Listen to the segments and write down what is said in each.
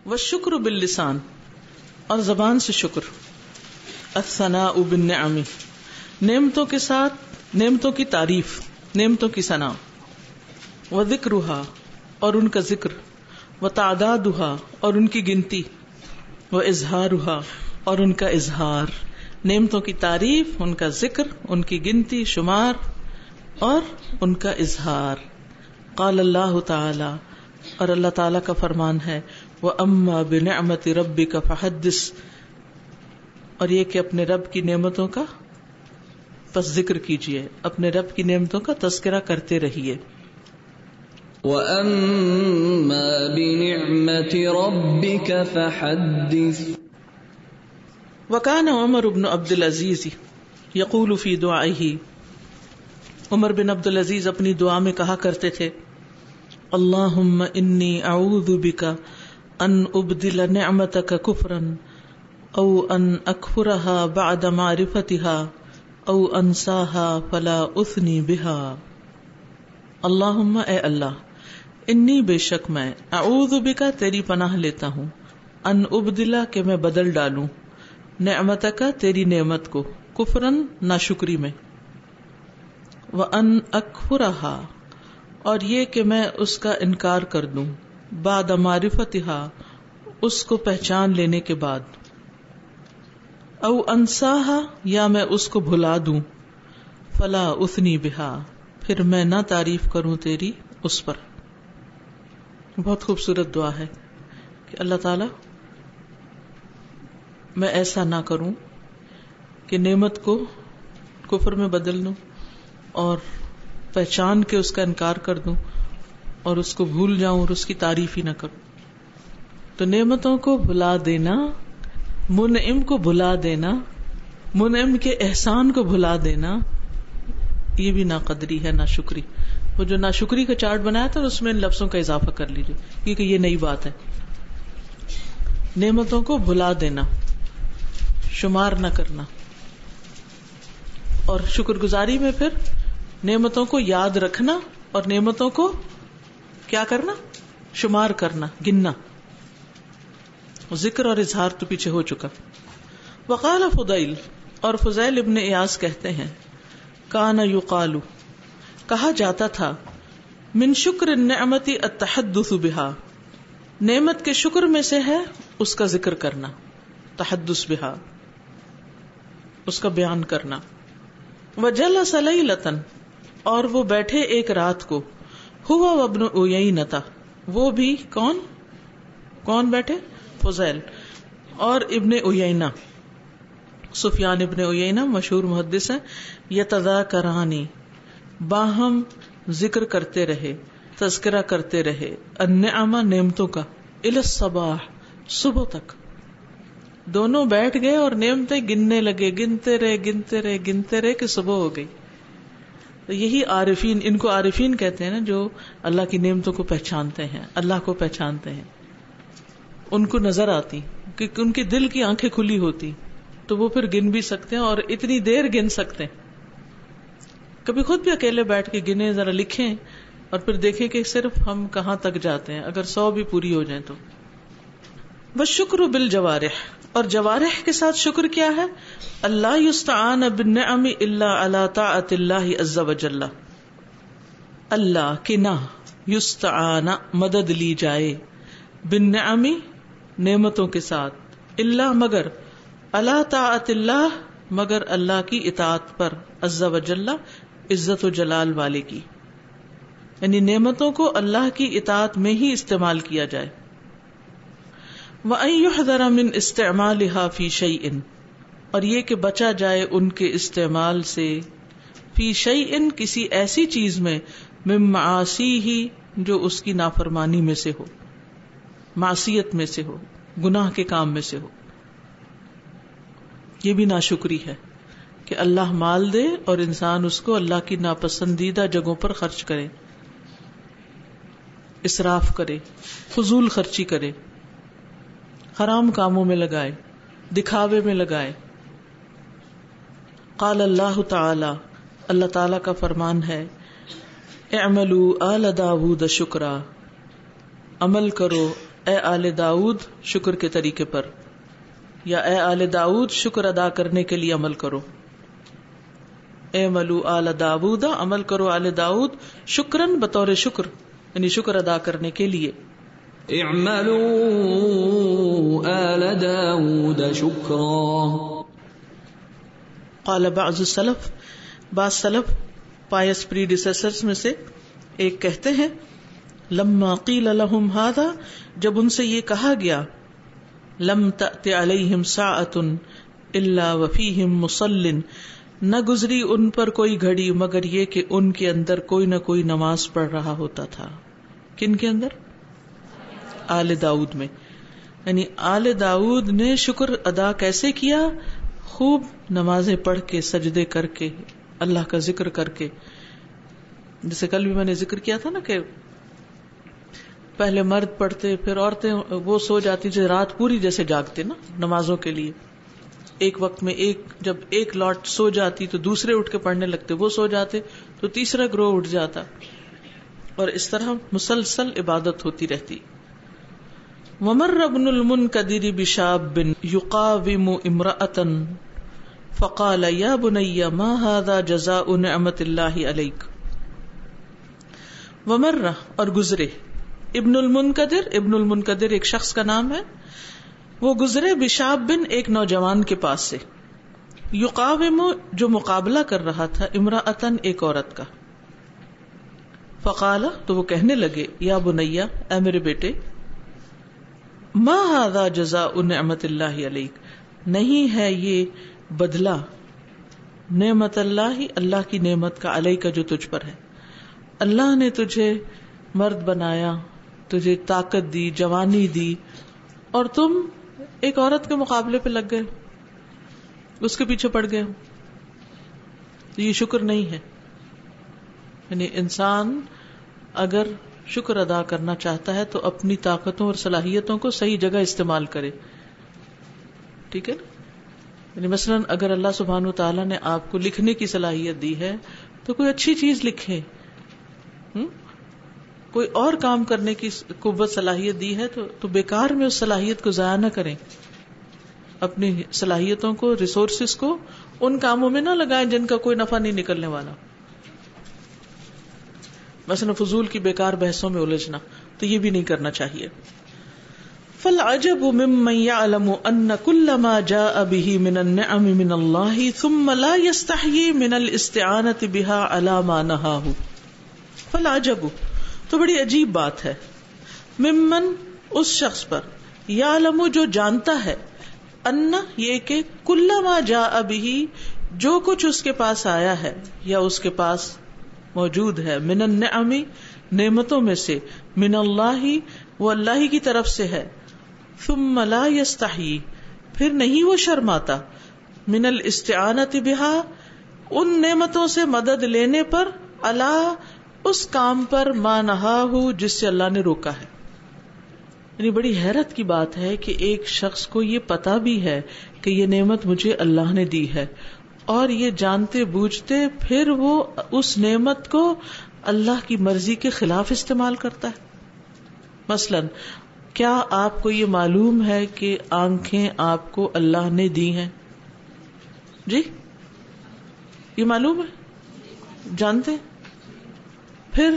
والشکر باللسان، اور زبان سے شکر. الثناء بالنعم، نعمتوں کے ساتھ نعمتوں کی تعریف، نعمتوں کی ثنا. وذکرها، اور ان کا ذکر. وتعدادها، اور ان کی گنتی. واظہارها، اور ان کا اظہار. نعمتوں کی تعریف، ان کا ذکر، ان کی گنتی شمار اور ان کا اظہار. قال اللہ تعالی، اور اللہ تعالی کا فرمان ہے وَأَمَّا بِنِعْمَةِ رَبِّكَ فَحَدِّثْ، اور یہ کہ اپنے رب کی نعمتوں کا پس ذکر کیجئے، اپنے رب کی نعمتوں کا تذکرہ کرتے رہیے. وَأَمَّا بِنِعْمَةِ رَبِّكَ فَحَدِّثْ. وَكَانَ عمر بن عبد العزیز یقول فی دعائه، عمر بن عبد العزیز اپنی دعا میں کہا کرتے تھے اللہم انی اعوذ بک ان ابدل نعمتک کفرا او ان اکفرها بعد معرفتها او انساها فلا اثنی بها. اللہم، اے اللہ، انی بے شک میں، اعوذ بک تیری پناہ لیتا ہوں، ان ابدلا کہ میں بدل ڈالوں، نعمتک تیری نعمت کو، کفرن ناشکری میں، وان اکفرها اور یہ کہ میں اس کا انکار کر دوں، بعد معرفتها اس کو پہچان لینے کے بعد، او انساها یا میں اس کو بھلا دوں، فلا اثنی بها پھر میں نہ تعریف کروں تیری اس پر. بہت خوبصورت دعا ہے کہ اللہ تعالی میں ایسا نہ کروں کہ نعمت کو کفر میں بدل دوں اور پہچان کے اس کا انکار کر دوں اور اس کو بھول جاؤں اور اس کی تعریف ہی نہ کروں. تو نعمتوں کو بھلا دینا، منعم کو بھلا دینا، منعم کے احسان کو بھلا دینا، یہ بھی ناقدری ہے، ناشکری. وہ جو ناشکری کا چارٹ بنایا تھا اس میں ان لفظوں کا اضافہ کر لیجیے کیونکہ یہ نئی بات ہے. نعمتوں کو بھلا دینا، شمار نہ کرنا، اور شکر گزاری میں پھر نعمتوں کو یاد رکھنا اور نعمتوں کو کیا کرنا، شمار کرنا، گننا. ذکر اور اظہار تو پیچھے ہو چکا. وقال فضیل، اور فضیل ابن ایاز کہتے ہیں کان یقال، کہا جاتا تھا من شکر النعمت التحدث بها، نعمت کے شکر میں سے ہے اس کا ذکر کرنا، تحدث بها اس کا بیان کرنا. وجلس لیلۃ، اور وہ بیٹھے ایک رات کو، ہوا وابن عیینۃ، وہ بھی کون بیٹھے؟ فضیل اور ابن عیینہ، سفیان ابن عیینہ مشہور محدث ہیں. یتذاکرانی، باہم ذکر کرتے رہے، تذکرہ کرتے رہے، النعم نعمتوں کا، الی الصباح صبح تک. دونوں بیٹھ گئے اور نعمتیں گننے لگے، گنتے رہے کہ صبح ہو گئی. یہی عارفین، ان کو عارفین کہتے ہیں نا، جو اللہ کی نعمتوں کو پہچانتے ہیں، اللہ کو پہچانتے ہیں. ان کو نظر آتی کیونکہ ان کے دل کی آنکھیں کھلی ہوتی تو وہ پھر گن بھی سکتے ہیں اور اتنی دیر گن سکتے ہیں. کبھی خود بھی اکیلے بیٹھ کے گنے، ذرا لکھیں اور پھر دیکھیں کہ صرف ہم کہاں تک جاتے ہیں اگر 100 بھی پوری ہو جائیں تو. والشکر بالجوارح، اور جوارح کے ساتھ شکر کیا ہے؟ اللہ یستعان بالنعم الا علی طاعت اللہ عز وجل، اللہ کے نہ یستعان مدد لی جائے، بالنعم نعمتوں کے ساتھ، الا مگر، علی طاعت اللہ مگر اللہ کی اطاعت پر، عز وجل عزت و جلال والے کی. یعنی نعمتوں کو اللہ کی اطاعت میں ہی استعمال کیا جائے. وَأَن يُحْذَرَ مِنْ اسْتِعْمَالِهَا فِي شَيْءٍ، اور یہ کہ بچا جائے ان کے استعمال سے، فی شیء کسی ایسی چیز میں، من معاصیہ جو اس کی نافرمانی میں سے ہو، معصیت میں سے ہو، گناہ کے کام میں سے ہو. یہ بھی ناشکری ہے کہ اللہ مال دے اور انسان اس کو اللہ کی ناپسندیدہ جگہوں پر خرچ کرے، اسراف کرے، فضول خرچی کرے، حرام کاموں میں لگائے، دکھاوے میں لگائے. قال اللہ تعالی، اللہ تعالی کا فرمان ہے، اعملوا آل داود شکرا، عمل کرو اے آل داؤد شکر کے طریقے پر، یا اے آل داؤد شکر ادا کرنے کے لیے عمل کرو. اعملوا آل داؤد، عمل کرو آل داؤد، شکرن بطور شکر، یعنی شکر ادا کرنے کے لیے. اعملوا آل داؤد شکرا. قال بعض السلف، بعض سلف پائس پریڈیسیسرز میں سے ایک کہتے ہیں، لما قیل لهم هذا، جب ان سے یہ کہا گیا، لم تأت علیہم ساعۃ الا وفیہم مصل، نہ گزری ان پر کوئی گھڑی مگر یہ کہ ان کے اندر کوئی نہ کوئی نماز پڑھ رہا ہوتا تھا. کن کے اندر؟ آل داؤد میں. یعنی آل داؤد نے شکر ادا کیسے کیا؟ خوب نمازیں پڑھ کے، سجدے کر کے، اللہ کا ذکر کر کے. جیسے کل بھی میں نے ذکر کیا تھا نا کہ پہلے مرد پڑھتے، پھر عورتیں وہ سو جاتی جو رات پوری جیسے جاگتے نا نمازوں کے لیے. ایک وقت میں جب ایک لاٹ سو جاتی تو دوسرے اٹھ کے پڑھنے لگتے، وہ سو جاتے تو تیسرا گروہ اٹھ جاتا، اور اس طرح مسلسل عبادت ہوتی رہتی. ومر ابن المنکدر بشاب یقاوم امرأة فقال یا بنی ما هذا جزاء نعمت اللہ علیک. ومر، اور گزرے، ابن المنکدر ایک شخص کا نام ہے، وہ گزرے بشاب بن ایک نوجوان کے پاس سے، یقاوم جو مقابلہ کر رہا تھا، امرأتن ایک عورت کا. فقال، تو وہ کہنے لگے، یا بنیا، اے میرے بیٹے، ما ھذا جزاء نعمت اللہ علیک، نہیں ہے یہ بدلہ نعمت اللہ، اللہ کی نعمت کا، علیک جو تجھ پر ہے. اللہ نے تجھے مرد بنایا، تجھے طاقت دی، جوانی دی، اور تم ایک عورت کے مقابلے پہ لگ گئے، اس کے پیچھے پڑ گئے. یہ شکر نہیں ہے. یعنی انسان اگر شکر ادا کرنا چاہتا ہے تو اپنی طاقتوں اور صلاحیتوں کو صحیح جگہ استعمال کرے. ٹھیک ہے نا؟ یعنی مثلاً اگر اللہ سبحانہ وتعالیٰ نے آپ کو لکھنے کی صلاحیت دی ہے تو کوئی اچھی چیز لکھیں. کوئی اور کام کرنے کی قوت صلاحیت دی ہے تو بیکار میں اس صلاحیت کو ضائع نہ کریں. اپنی صلاحیتوں کو، ریسورسز کو ان کاموں میں نہ لگائیں جن کا کوئی نفع نہیں نکلنے والا. مثلا فضول کی بیکار بحثوں میں الجھنا، تو یہ بھی نہیں کرنا چاہیے. فالعجب ممن يعلم ان كل ما جاء به من النعم من الله ثم لا يستحيي من الاستعانة بها على ما نهاه. فالعجب، تو بڑی عجیب بات ہے، ممن، اس شخص پر، یعلم جو جانتا ہے، ان یہ کہ کل ما جاء به جو کچھ اس کے پاس آیا ہے یا اس کے پاس موجود ہے، من النعم نعمتوں میں سے، من اللہ وہ اللہ کی طرف سے ہے، ثم لا یستحی پھر نہیں وہ شرماتا، من الاستعانۃ بها ان نعمتوں سے مدد لینے پر، اللہ اس کام پر، ما نہاہ جس سے اللہ نے روکا ہے. یعنی بڑی حیرت کی بات ہے کہ ایک شخص کو یہ پتا بھی ہے کہ یہ نعمت مجھے اللہ نے دی ہے، اور یہ جانتے بوجھتے پھر وہ اس نعمت کو اللہ کی مرضی کے خلاف استعمال کرتا ہے. مثلاً کیا آپ کو یہ معلوم ہے کہ آنکھیں آپ کو اللہ نے دی ہیں؟ جی یہ معلوم ہے، جانتے؟ پھر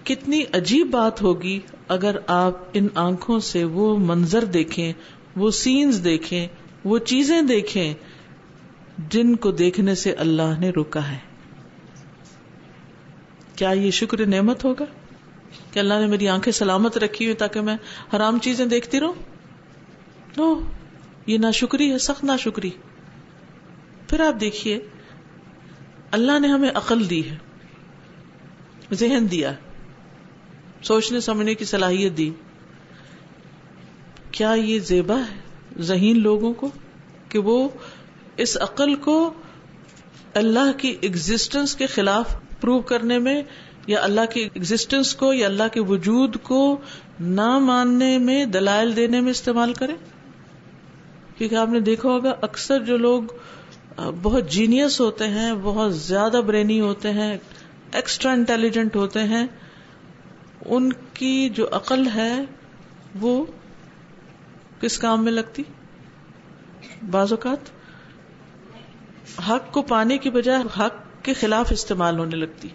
کتنی عجیب بات ہوگی اگر آپ ان آنکھوں سے وہ منظر دیکھیں، وہ سینز دیکھیں، وہ چیزیں دیکھیں جن کو دیکھنے سے اللہ نے روکا ہے. کیا یہ شکر نعمت ہوگا کہ اللہ نے میری آنکھیں سلامت رکھی ہوئی تاکہ میں حرام چیزیں دیکھتی رہوں؟ نو، یہ ناشکری ہے، سخت ناشکری. پھر آپ دیکھیے، اللہ نے ہمیں عقل دی ہے، ذہن دیا، سوچنے سمجھنے کی صلاحیت دی. کیا یہ زیبا ہے ذہین لوگوں کو کہ وہ اس عقل کو اللہ کی ایگزسٹنس کے خلاف پروو کرنے میں، یا اللہ کی ایگزسٹنس کو یا اللہ کے وجود کو نہ ماننے میں، دلائل دینے میں استعمال کریں؟ کیونکہ آپ نے دیکھا ہوگا اکثر جو لوگ بہت جینیس ہوتے ہیں، بہت زیادہ برینی ہوتے ہیں، ایکسٹرا انٹیلیجنٹ ہوتے ہیں، ان کی جو عقل ہے وہ کس کام میں لگتی؟ بعض اوقات حق کو پانے کی بجائے حق کے خلاف استعمال ہونے لگتی.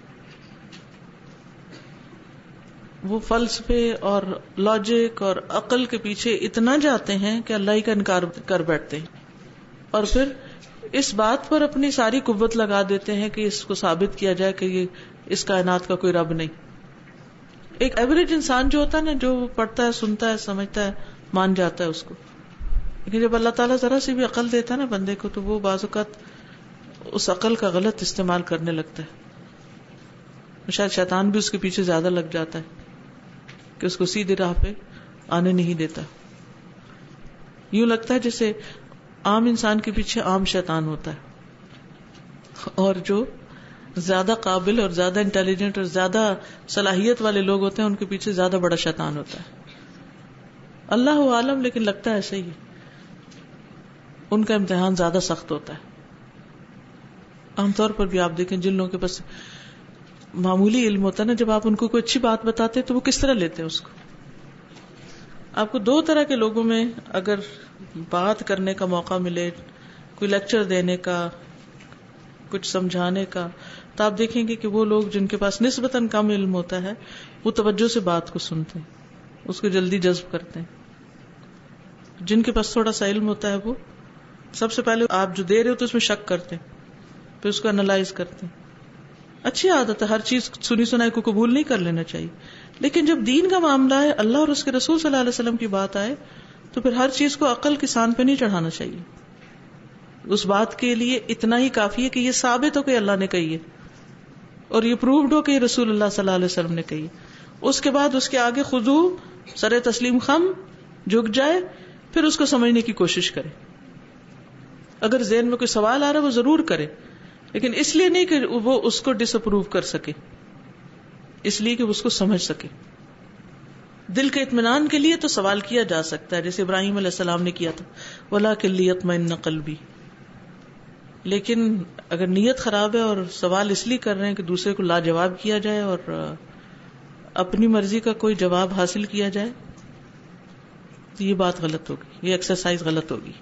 وہ فلسفے اور لاجک اور عقل کے پیچھے اتنا جاتے ہیں کہ اللہ ہی کا انکار کر بیٹھتے ہیں، اور پھر اس بات پر اپنی ساری قوت لگا دیتے ہیں کہ اس کو ثابت کیا جائے کہ یہ اس کائنات کا کوئی رب نہیں. ایک ایوریج انسان جو ہوتا ہے نا، جو پڑھتا ہے، سنتا ہے، سمجھتا ہے، مان جاتا ہے اس کو، لیکن جب اللہ تعالیٰ ذرا سی بھی عقل دیتا ہے نا بندے کو، تو وہ بعض اوقات اس عقل کا غلط استعمال کرنے لگتا ہے. شاید شیطان بھی اس کے پیچھے زیادہ لگ جاتا ہے کہ اس کو سیدھی راہ پہ آنے نہیں دیتا. یوں لگتا ہے جیسے عام انسان کے پیچھے عام شیطان ہوتا ہے، اور جو زیادہ قابل اور زیادہ انٹیلیجنٹ اور زیادہ صلاحیت والے لوگ ہوتے ہیں ان کے پیچھے زیادہ بڑا شیطان ہوتا ہے. اللہ عالم، لیکن لگتا ہے ایسے ہی. ان کا امتحان زیادہ سخت ہوتا ہے. عام طور پر بھی آپ دیکھیں جن لوگوں کے پاس معمولی علم ہوتا ہے نا، جب آپ ان کو کوئی اچھی بات بتاتے تو وہ کس طرح لیتے ہیں اس کو. آپ کو دو طرح کے لوگوں میں اگر بات کرنے کا موقع ملے، کوئی لیکچر دینے کا، کچھ سمجھانے کا، تو آپ دیکھیں گے کہ وہ لوگ جن کے پاس نسبتاً کم علم ہوتا ہے وہ توجہ سے بات کو سنتے ہیں، اس کو جلدی جذب کرتے ہیں. جن کے پاس تھوڑا سا علم ہوتا ہے وہ سب سے پہلے آپ جو دے رہے ہو تو اس میں شک کرتے ہیں، پھر اس کو انالائز کرتے ہیں. اچھی عادت ہے، ہر چیز سنی سنائی کو قبول نہیں کر لینا چاہیے، لیکن جب دین کا معاملہ ہے، اللہ اور اس کے رسول صلی اللہ علیہ وسلم کی بات آئے تو پھر ہر چیز کو عقل کی سان پہ نہیں چڑھانا چاہیے. اس بات کے لیے اتنا ہی کافی ہے کہ یہ ثابت ہو کہ اللہ نے کہی ہے اور یہ پرووڈ ہو کہ یہ رسول اللہ صلی اللہ علیہ وسلم نے کہی. اس کے بعد اس کے آگے خضوع، سر تسلیم خم، جھک جائے، پھر اس کو سمجھنے کی کوشش کرے. اگر ذہن میں کوئی سوال آ رہا ہے وہ ضرور کرے، لیکن اس لیے نہیں کہ وہ اس کو ڈس اپروو کر سکے، اس لیے کہ وہ اس کو سمجھ سکے. دل کے اطمینان کے لیے تو سوال کیا جا سکتا ہے، جیسے ابراہیم علیہ السلام نے کیا تھا، وَلَٰكِن لِيَطْمَئِنَّ قَلْبِي. لیکن اگر نیت خراب ہے اور سوال اس لیے کر رہے ہیں کہ دوسرے کو لاجواب کیا جائے اور اپنی مرضی کا کوئی جواب حاصل کیا جائے، تو یہ بات غلط ہوگی، یہ ایکسرسائز غلط ہوگی.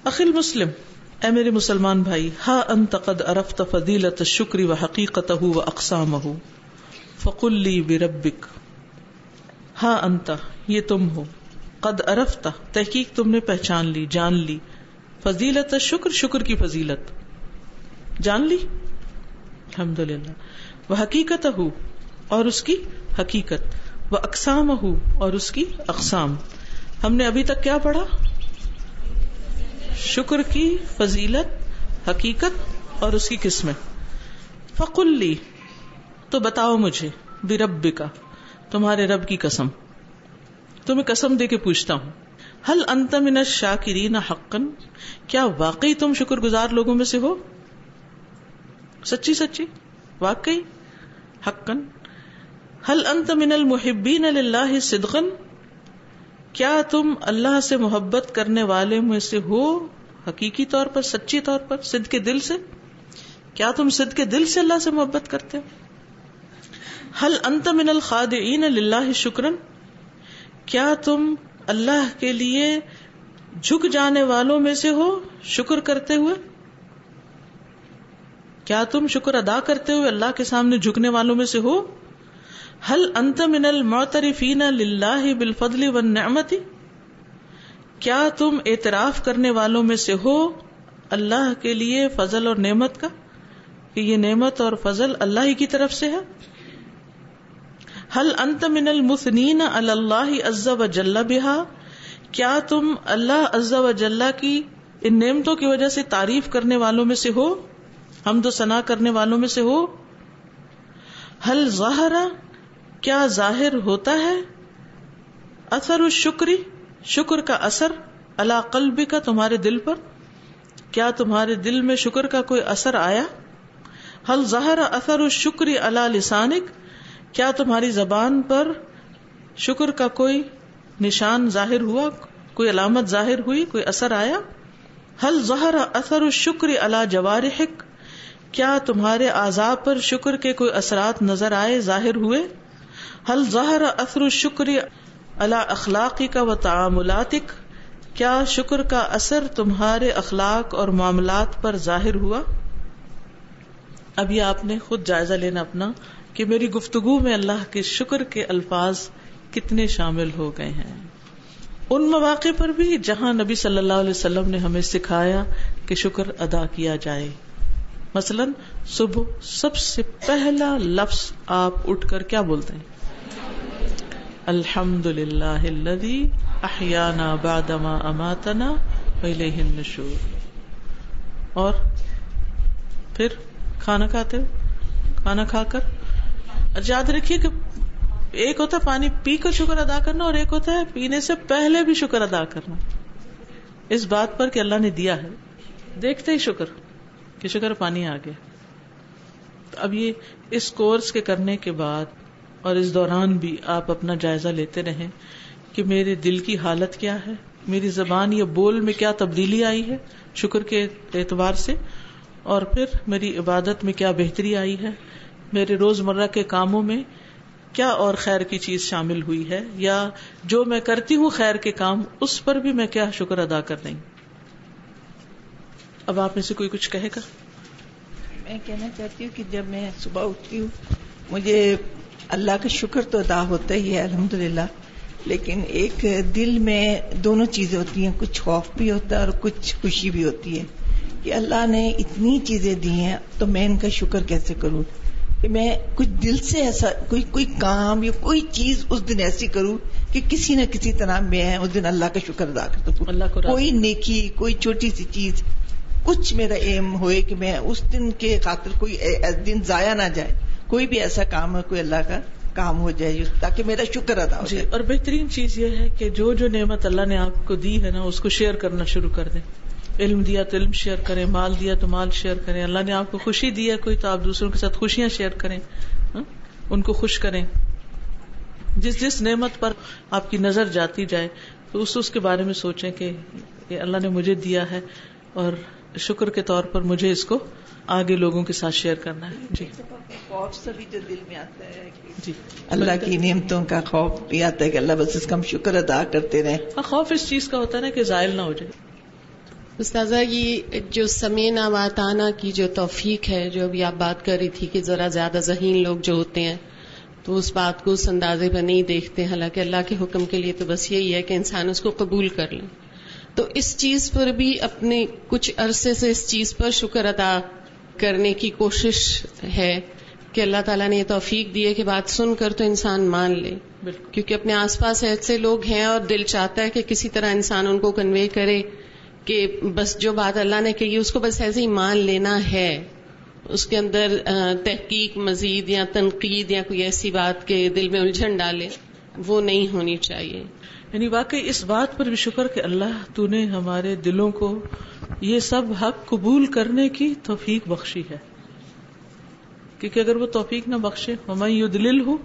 اخی المسلم، اے میرے مسلمان بھائی، ہا انت قد عرفت فضیلت الشکر وحقیقتہ واقسامہ فقل لی بربک. ہا انت، یہ تم ہو، قد عرفت، تحقیق تم نے پہچان لی، جان لی، فضیلت الشکر، شکر کی فضیلت جان لی، الحمدللہ، وحقیقتہ، اور اس کی حقیقت، واقسامہ، اور اس کی اقسام. ہم نے ابھی تک کیا پڑھا؟ شکر کی فضیلت، حقیقت اور اس کی قسمیں. فقل لی، تو بتاؤ مجھے، بربک، تمہارے رب کی قسم، تمہیں قسم دے کے پوچھتا ہوں، هل انت من الشاکرین حقا، کیا واقعی تم شکر گزار لوگوں میں سے ہو؟ سچی سچی، واقعی، حقا. هل انت من المحبین للہ صدقا، کیا تم اللہ سے محبت کرنے والے میں سے ہو حقیقی طور پر، سچی طور پر، صدق کے دل سے؟ کیا تم صدق کے دل سے اللہ سے محبت کرتے ہو؟ هل انت من الخاضعین للہ شکرا، کیا تم اللہ کے لیے جھک جانے والوں میں سے ہو شکر کرتے ہوئے؟ کیا تم شکر ادا کرتے ہوئے اللہ کے سامنے جھکنے والوں میں سے ہو؟ هل انت من المعترفین للہ بالفضل والنعمت، کیا تم اعتراف کرنے والوں میں سے ہو اللہ کے لیے فضل اور نعمت کا، کہ یہ نعمت اور فضل اللہ ہی کی طرف سے ہے؟ هل انت من المثنین علی اللہ عز وجل بها، کیا تم اللہ عز وجل کی ان نعمتوں کی وجہ سے تعریف کرنے والوں میں سے ہو، حمد و ثنا کرنے والوں میں سے ہو؟ هل ظہر، کیا ظاہر ہوتا ہے، اثر الشکر، شکر کا اثر، علی قلبک، تمہارے دل پر، کیا تمہارے دل میں شکر کا کوئی اثر آیا؟ هل ظہر اثر الشکر علی لسانک، کیا تمہاری زبان پر شکر کا کوئی نشان ظاہر ہوا، کوئی علامت ظاہر ہوئی، کوئی اثر آیا؟ هل ظہر اثر الشکر علی جوارحک، کیا تمہارے اعضاء پر شکر کے کوئی اثرات نظر آئے، ظاہر ہوئے؟ هل ظہر اثر الشکر علی اخلاقک و تعاملاتک، کیا شکر کا اثر تمہارے اخلاق اور معاملات پر ظاہر ہوا؟ اب یہ آپ نے خود جائزہ لینا اپنا کہ میری گفتگو میں اللہ کے شکر کے الفاظ کتنے شامل ہو گئے ہیں، ان مواقع پر بھی جہاں نبی صلی اللہ علیہ وسلم نے ہمیں سکھایا کہ شکر ادا کیا جائے. مثلا صبح سب سے پہلا لفظ آپ اٹھ کر کیا بولتے ہیں؟ الحمد للہ الذی احیانا بعدما اماتنا والیہ النشور. اور پھر کھانا کھاتے ہو، کھانا کھا کر یاد رکھیے کہ ایک ہوتا ہے پانی پی کر شکر ادا کرنا اور ایک ہوتا ہے پینے سے پہلے بھی شکر ادا کرنا، اس بات پر کہ اللہ نے دیا ہے، دیکھتے ہی شکر کہ شکر پانی آ گیا. اب یہ اس کورس کے کرنے کے بعد اور اس دوران بھی آپ اپنا جائزہ لیتے رہیں کہ میرے دل کی حالت کیا ہے، میری زبان یا بول میں کیا تبدیلی آئی ہے شکر کے اعتبار سے، اور پھر میری عبادت میں کیا بہتری آئی ہے، میرے روزمرہ کے کاموں میں کیا اور خیر کی چیز شامل ہوئی ہے، یا جو میں کرتی ہوں خیر کے کام اس پر بھی میں کیا شکر ادا کر رہی ہوں. اب آپ میں سے کوئی کچھ کہے گا؟ میں کہنا چاہتی ہوں کہ جب میں صبح اٹھتی ہوں مجھے اللہ کا شکر تو ادا ہوتا ہی ہے الحمدللہ، لیکن ایک دل میں دونوں چیزیں ہوتی ہیں، کچھ خوف بھی ہوتا ہے اور کچھ خوشی بھی ہوتی ہے کہ اللہ نے اتنی چیزیں دی ہیں تو میں ان کا شکر کیسے کروں، کہ میں کچھ دل سے ایسا کوئی کام یا کوئی چیز اس دن ایسی کروں کہ کسی نہ کسی طرح میں اس دن اللہ کا شکر ادا کر سکوں. اللہ کو کوئی نیکی، کوئی چھوٹی سی چیز، کچھ میرا ایم ہوئے کہ میں اس دن کے خاطر کوئی دن ضائع نہ جائے، کوئی بھی ایسا کام ہے کوئی اللہ کا کام ہو جائے تاکہ میرا شکر ادا ہو جائے. اور بہترین چیز یہ ہے کہ جو نعمت اللہ نے آپ کو دی ہے نا اس کو شیئر کرنا شروع کر دیں. علم دیا تو علم شیئر کریں، مال دیا تو مال شیئر کریں، اللہ نے آپ کو خوشی دی ہے کوئی تو آپ دوسروں کے ساتھ خوشیاں شیئر کریں، ان کو خوش کریں. جس نعمت پر آپ کی نظر جاتی جائے تو اس کے بارے میں سوچیں کہ یہ اللہ نے مجھے دیا ہے اور شکر کے طور پر مجھے اس کو آگے لوگوں کے ساتھ شیئر کرنا ہے. جی خوف سے بھی جو دل میں آتا ہے جی اللہ کی نعمتوں کا خوف بھی آتا ہے کہ اللہ بس اس کا ہم شکر ادا کرتے رہیں. خوف اس چیز کا ہوتا ہے نا کہ زائل نہ ہو جائے. استاذہ یہ جو سمینا واتانا کی جو توفیق ہے، جو ابھی آپ بات کر رہی تھی کہ ذرا زیادہ ذہین لوگ جو ہوتے ہیں تو اس بات کو اس اندازے پر نہیں دیکھتے، حالانکہ اللہ کے حکم کے لیے تو بس یہی ہے کہ انسان اس کو قبول کر لے. تو اس چیز پر بھی اپنے کچھ عرصے سے اس چیز پر شکر ادا کرنے کی کوشش ہے کہ اللہ تعالیٰ نے یہ توفیق دی ہے کہ بات سن کر تو انسان مان لے، کیونکہ اپنے آس پاس ایسے لوگ ہیں اور دل چاہتا ہے کہ کسی طرح انسان ان کو کنوے کرے کہ بس جو بات اللہ نے کہی اس کو بس ایسے ہی مان لینا ہے، اس کے اندر تحقیق مزید یا تنقید یا کوئی ایسی بات کے دل میں الجھن ڈالے، وہ نہیں ہونی چاہیے. یعنی واقعی اس بات پر بھی شکر کہ اللہ تو نے ہمارے دلوں کو یہ سب حق قبول کرنے کی توفیق بخشی ہے، کیونکہ اگر وہ توفیق نہ بخشے وَمَن يُضْلِلْهُ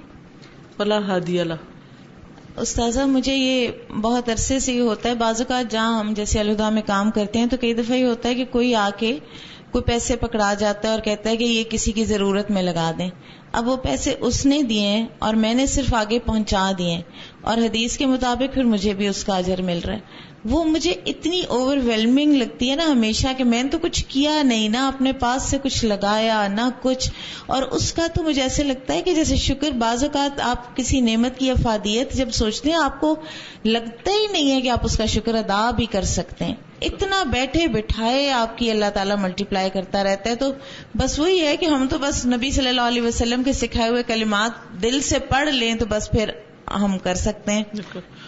فَلَا هَادِيَ لَهُ. استاذہ مجھے یہ بہت عرصے سے یہ ہوتا ہے، بعض اوقات جہاں ہم جیسے الہدا میں کام کرتے ہیں تو کئی دفعہ یہ ہوتا ہے کہ کوئی آ کے کوئی پیسے پکڑا جاتا ہے اور کہتا ہے کہ یہ کسی کی ضرورت میں لگا دیں. اب وہ پیسے اس نے دیے ہیں اور میں نے صرف آگے پہنچا دیے ہیں اور حدیث کے مطابق پھر مجھے بھی اس کا اجر مل رہا ہے. وہ مجھے اتنی اوور ویلمنگ لگتی ہے نا ہمیشہ کہ میں نے تو کچھ کیا نہیں، نہ اپنے پاس سے کچھ لگایا نہ کچھ، اور اس کا تو مجھے ایسے لگتا ہے کہ جیسے شکر بعض اوقات آپ کسی نعمت کی افادیت جب سوچتے ہیں آپ کو لگتا ہی نہیں ہے کہ آپ اس کا شکر ادا بھی کر سکتے ہیں. اتنا بیٹھے بٹھائے آپ کی اللہ تعالیٰ ملٹیپلائی کرتا رہتا ہے. تو بس وہی ہے کہ ہم تو بس نبی صلی اللہ علیہ وسلم کے سکھائے ہوئے کلمات دل سے پڑھ لیں تو بس پھر ہم کر سکتے ہیں.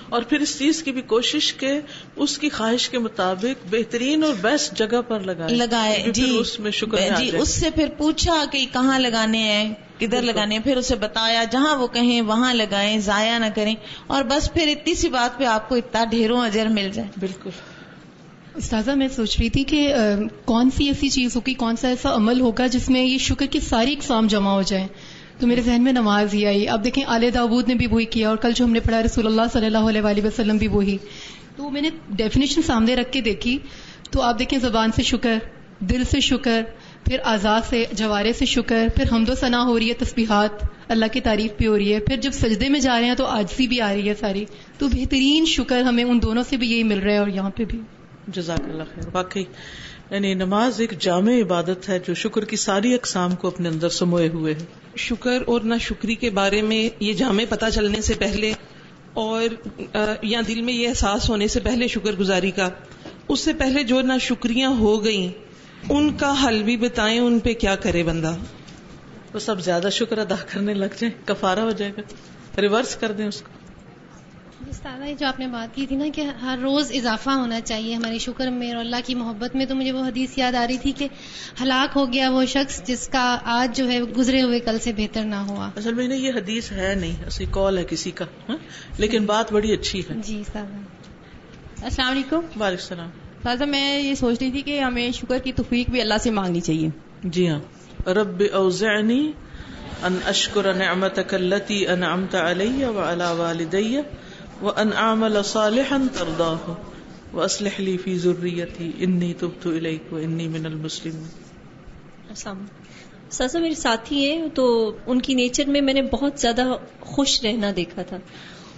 اور پھر اس چیز کی بھی کوشش کہ اس کی خواہش کے مطابق بہترین اور بیسٹ جگہ پر لگائے. جی اس میں شکر جی اس سے پھر پوچھا کہ کہاں لگانے ہیں، کدھر لگانے ہیں، پھر اسے بتایا جہاں وہ کہیں وہاں لگائیں، ضائع نہ کریں، اور بس پھر اتنی سی بات پہ آپ کو اتنا ڈھیروں اجر مل جائے. بالکل. استاذہ میں سوچ رہی تھی کہ کون سی ایسی چیز ہوگی، کون سا ایسا عمل ہوگا جس میں یہ شکر کی ساری اقسام جمع ہو جائیں. تو میرے ذہن میں نماز ہی آئی. اب دیکھیں آل داؤد نے بھی وہی کیا اور کل جو ہم نے پڑھا رسول اللہ صلی اللہ علیہ وآلہ وسلم بھی وہی. تو میں نے ڈیفینیشن سامنے رکھ کے دیکھی تو آپ دیکھیں زبان سے شکر، دل سے شکر، پھر اعضاء سے جوارے سے شکر، پھر حمد و ثنا ہو رہی ہے، تسبیحات، اللہ کی تعریف بھی ہو رہی ہے, پھر جب سجدے میں جا رہے ہیں تو عاجزی بھی آ رہی ہے ساری. تو بہترین شکر ہمیں ان دونوں سے بھی یہی مل رہا ہے اور یہاں پہ بھی. جزاک اللہ خیر. واقعی یعنی نماز ایک جامع عبادت ہے جو شکر کی ساری اقسام کو اپنے اندر سموئے ہوئے ہے. شکر اور نہ شکری کے بارے میں یہ جامع پتہ چلنے سے پہلے اور یا دل میں یہ احساس ہونے سے پہلے شکر گزاری کا, اس سے پہلے جو نہ شکریاں ہو گئیں ان کا حل بھی بتائیں, ان پہ کیا کرے بندہ؟ وہ سب زیادہ شکر ادا کرنے لگ جائیں, کفارہ ہو جائے گا, ریورس کر دیں اس کو. استاذہ جو آپ نے بات کی تھی نا کہ ہر روز اضافہ ہونا چاہیے ہمارے شکر میں اور اللہ کی محبت میں, تو مجھے وہ حدیث یاد آ رہی تھی کہ ہلاک ہو گیا وہ شخص جس کا آج جو ہے گزرے ہوئے کل سے بہتر نہ ہوا. اصل میں یہ حدیث ہے نہیں, اصلی قول ہے کسی کا, لیکن بات بڑی اچھی ہے. جی استاذہ. السلام علیکم. وعلیکم السلام. استاذہ میں یہ سوچ رہی تھی کہ ہمیں شکر کی توفیق بھی اللہ سے مانگنی چاہیے. جی ہاں. رب اوزعنی ان اشکر نعمتک التی انعمت علی وعلی والدی وان اعمل صالحا ترضاه واصلح لي في ذريتي اني تبت اليك واني من المسلمين. السلام. سازا میرے ساتھی ہیں تو ان کی نیچر میں نے بہت زیادہ خوش رہنا دیکھا تھا,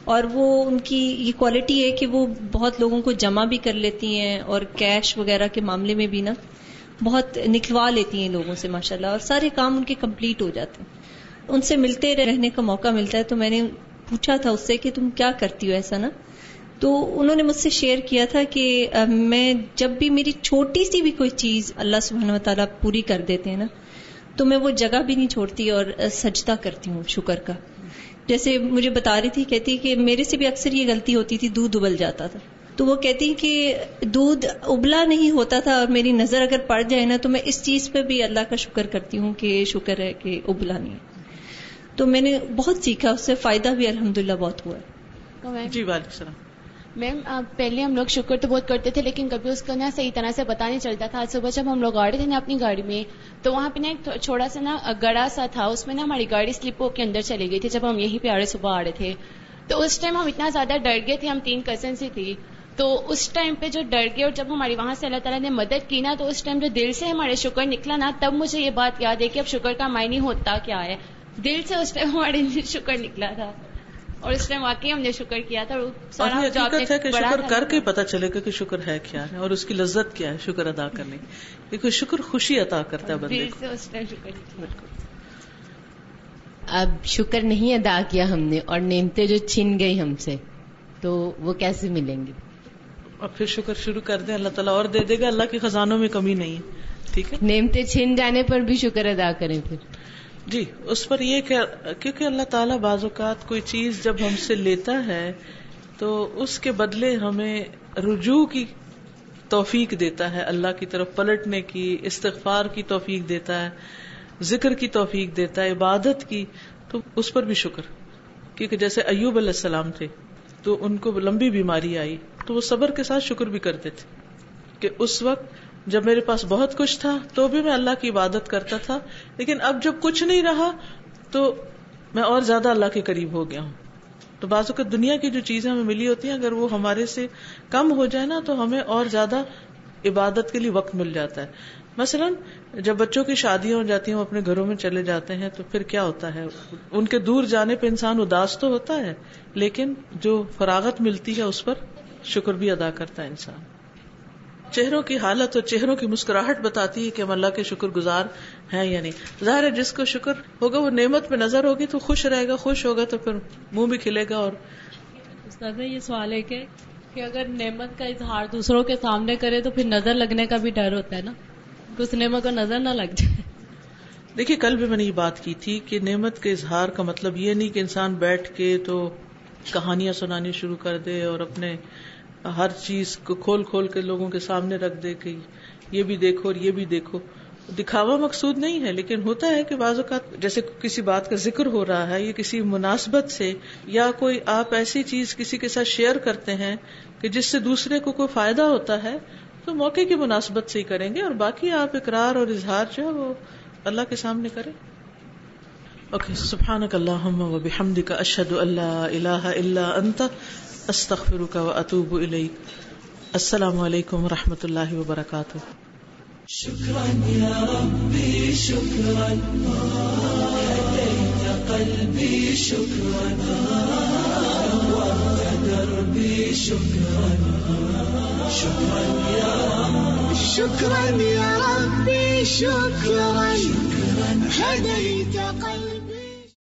اور وہ ان کی یہ کوالٹی ہے کہ وہ بہت لوگوں کو جمع بھی کر لیتی ہیں اور کیش وغیرہ کے معاملے میں بھی نا بہت نکلوا لیتی ہیں لوگوں سے ماشاءاللہ, اور سارے کام ان کے کمپلیٹ ہو جاتے ہیں. ان سے ملتے رہنے کا موقع ملتا ہے, تو میں نے پوچھا تھا اس سے کہ تم کیا کرتی ہو ایسا نا, تو انہوں نے مجھ سے شیئر کیا تھا کہ میں جب بھی میری چھوٹی سی بھی کوئی چیز اللہ سبحانہ وتعالیٰ پوری کر دیتے ہیں نا, تو میں وہ جگہ بھی نہیں چھوڑتی اور سجدہ کرتی ہوں شکر کا. جیسے مجھے بتا رہی تھی, کہتی کہ میرے سے بھی اکثر یہ غلطی ہوتی تھی, دودھ ابل جاتا تھا, تو وہ کہتی کہ دودھ ابلا نہیں ہوتا تھا اور میری نظر اگر پڑ جائے نا تو میں اس چیز پہ بھی اللہ کا شکر کرتی ہوں کہ شکر ہے کہ ابلا نہیں. تو میں نے بہت سیکھا, اس سے فائدہ بھی الحمدللہ بہت ہوا ہے. جی وعلیکم السلام. میم پہلے ہم لوگ شکر تو بہت کرتے تھے لیکن کبھی اس کو نا صحیح طرح سے پتا نہیں چلتا تھا. آج صبح جب ہم لوگ آ رہے تھے نا اپنی گاڑی میں, تو وہاں پہ نا ایک چھوٹا سا نا گڑا سا تھا, اس میں نا ہماری گاڑی سلپ ہو کے اندر چلی گئی تھی جب ہم یہیں پہ صبح آ رہے تھے. تو اس ٹائم ہم اتنا زیادہ ڈر گئے تھے, ہم 3 کزنس ہی تھی, تو اس ٹائم پہ جو ڈر گئے اور جب ہماری وہاں سے اللہ تعالیٰ نے مدد کی نا, تو اس ٹائم جو دل سے ہمارے شکر نکلا نا, تب مجھے یہ بات یاد ہے کہ اب شکر کا معنی ہوتا کیا ہے. دل سے اس ٹائم ہمارے شکر نکلا تھا اور اس ٹائم واقعی ہم نے شکر کیا تھا. اور یہ حقیقت ہے کہ شکر کر کے پتہ چلے گا کہ شکر ہے کیا ہے اور اس کی لذت کیا ہے شکر ادا کرنے کی, کیونکہ شکر خوشی عطا کرتا ہے بندے کو. اس ٹائم شکر بالکل. اب شکر نہیں ادا کیا ہم نے اور نعمتیں جو چھن گئی ہم سے, تو وہ کیسے ملیں گی؟ اور پھر شکر شروع کر دیں, اللہ تعالیٰ اور دے دے گا. اللہ کے خزانوں میں کمی نہیں ہے. ٹھیک ہے, نعمتیں چھن جانے پر بھی شکر ادا کریں پھر. جی اس پر یہ کہ کیونکہ اللہ تعالیٰ بعض اوقات کوئی چیز جب ہم سے لیتا ہے تو اس کے بدلے ہمیں رجوع کی توفیق دیتا ہے, اللہ کی طرف پلٹنے کی, استغفار کی توفیق دیتا ہے, ذکر کی توفیق دیتا ہے, عبادت کی. تو اس پر بھی شکر, کیونکہ جیسے ایوب علیہ السلام تھے تو ان کو لمبی بیماری آئی تو وہ صبر کے ساتھ شکر بھی کرتے تھے کہ اس وقت جب میرے پاس بہت کچھ تھا تو بھی میں اللہ کی عبادت کرتا تھا, لیکن اب جب کچھ نہیں رہا تو میں اور زیادہ اللہ کے قریب ہو گیا ہوں. تو بعض اوقات دنیا کی جو چیزیں ہمیں ملی ہوتی ہیں اگر وہ ہمارے سے کم ہو جائے نا تو ہمیں اور زیادہ عبادت کے لیے وقت مل جاتا ہے. مثلا جب بچوں کی شادیاں ہو جاتی ہیں, وہ اپنے گھروں میں چلے جاتے ہیں, تو پھر کیا ہوتا ہے, ان کے دور جانے پہ انسان اداس تو ہوتا ہے, لیکن جو فراغت ملتی ہے اس پر شکر بھی ادا کرتا ہے انسان. چہروں کی حالت اور چہروں کی مسکراہٹ بتاتی ہے کہ ہم اللہ کے شکر گزار ہیں یا نہیں. ظاہر ہے جس کو شکر ہوگا وہ نعمت پہ نظر ہوگی تو خوش رہے گا, خوش ہوگا تو پھر منہ بھی کھلے گا. اور استاد یہ سوال ہے کہ اگر نعمت کا اظہار دوسروں کے سامنے کرے تو پھر نظر لگنے کا بھی ڈر ہوتا ہے نا, کہ اس نعمت کو نظر نہ لگ جائے. دیکھیے کل بھی میں نے یہ بات کی تھی کہ نعمت کے اظہار کا مطلب یہ نہیں کہ انسان بیٹھ کے تو کہانیاں سنانی شروع کر دے اور اپنے ہر چیز کو کھول کھول کے لوگوں کے سامنے رکھ دے کہ یہ بھی دیکھو اور یہ بھی دیکھو. دکھاوا مقصود نہیں ہے, لیکن ہوتا ہے کہ بعض اوقات جیسے کسی بات کا ذکر ہو رہا ہے یا کسی مناسبت سے, یا کوئی آپ ایسی چیز کسی کے ساتھ شیئر کرتے ہیں کہ جس سے دوسرے کو کوئی فائدہ ہوتا ہے, تو موقع کی مناسبت سے ہی کریں گے, اور باقی آپ اقرار اور اظہار جو ہے وہ اللہ کے سامنے کریں. اوکے, سبحانک اللہم و بحمدک, اشہد ان لا الہ الا انت, استغفرک و اتوب الیک. السلام علیکم و رحمۃ اللہ وبرکاتہ. شکرا یا ربی شکرا قلبي شكرا نورت دربي شكرا شكرا يا رب شكرا يا ربي شكرا هديت قلبي